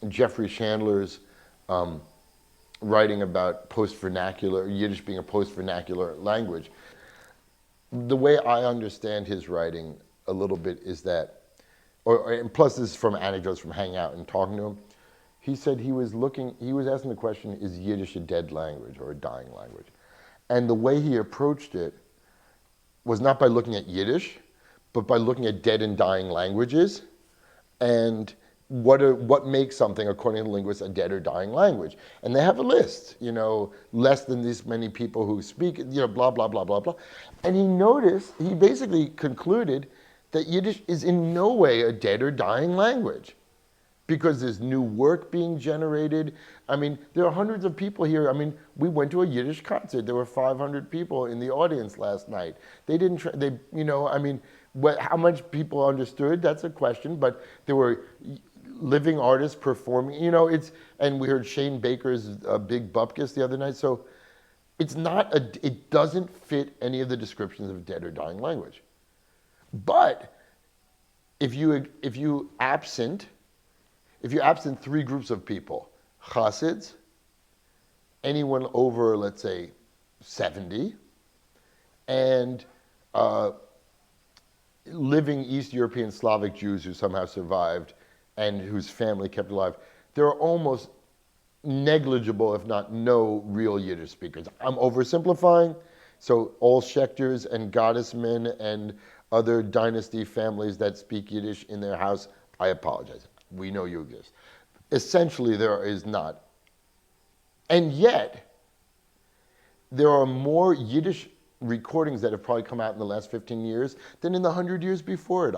Jeffrey Shandler's writing about post-vernacular, Yiddish being a post-vernacular language. The way I understand his writing a little bit is that, and plus this is from anecdotes from hanging out and talking to him, he said he was asking the question, is Yiddish a dead language or a dying language? And the way he approached it was not by looking at Yiddish, but by looking at dead and dying languages and what makes something, according to linguists, a dead or dying language. And they have a list, less than this many people who speak, blah, blah, blah, blah, blah. And he basically concluded that Yiddish is in no way a dead or dying language because there's new work being generated. I mean, there are hundreds of people here. I mean, we went to a Yiddish concert. There were 500 people in the audience last night. They didn't, how much people understood, that's a question, but there were living artists performing, and we heard Shane Baker's Big Bupkis the other night. So it doesn't fit any of the descriptions of dead or dying language. But if you absent three groups of people, Chassids, anyone over, let's say, 70, and living East European Slavic Jews who somehow survived and whose family kept alive, there are almost negligible, if not no, real Yiddish speakers. I'm oversimplifying, so all Schechters and Gottesmen and other dynasty families that speak Yiddish in their house, I apologize. We know you exist. Essentially, there is not. And yet, there are more Yiddish recordings that have probably come out in the last 15 years than in the 100 years before it.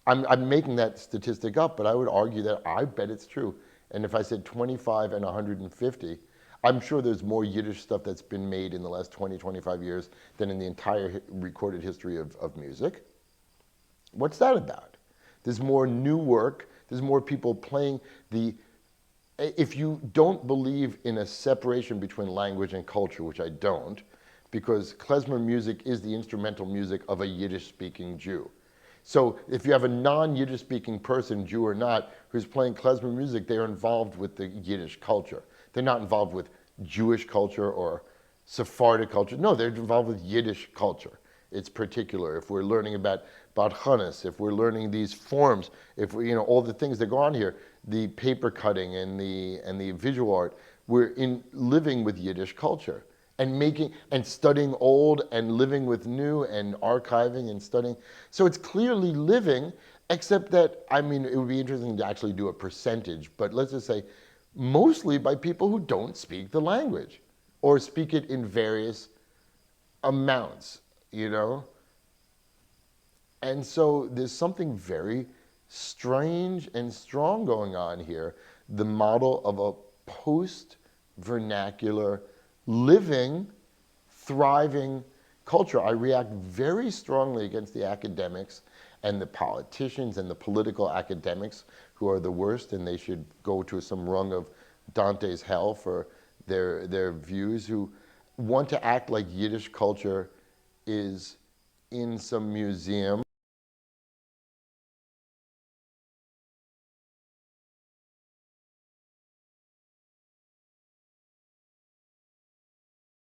I'm making that statistic up, but I would argue that I bet it's true. And if I said 25 and 150, I'm sure there's more Yiddish stuff that's been made in the last 20, 25 years than in the entire recorded history of music. What's that about? There's more new work. There's more people playing if you don't believe in a separation between language and culture, which I don't, because Klezmer music is the instrumental music of a Yiddish-speaking Jew. So if you have a non-Yiddish-speaking person, Jew or not, who's playing Klezmer music, they are involved with the Yiddish culture. They're not involved with Jewish culture or Sephardic culture. No, they're involved with Yiddish culture. It's particular. If we're learning about Chanas, if we're learning these forms, if we, all the things that go on here, the paper cutting and the visual art, we're living with Yiddish culture and studying old and living with new and archiving and studying. So it's clearly living, except that, it would be interesting to actually do a percentage, but let's just say mostly by people who don't speak the language or speak it in various amounts, And so there's something very strange and strong going on here, the model of a post-vernacular, living, thriving culture. I react very strongly against the academics and the politicians and the political academics who are the worst, and they should go to some rung of Dante's hell for their views, who want to act like Yiddish culture is in some museum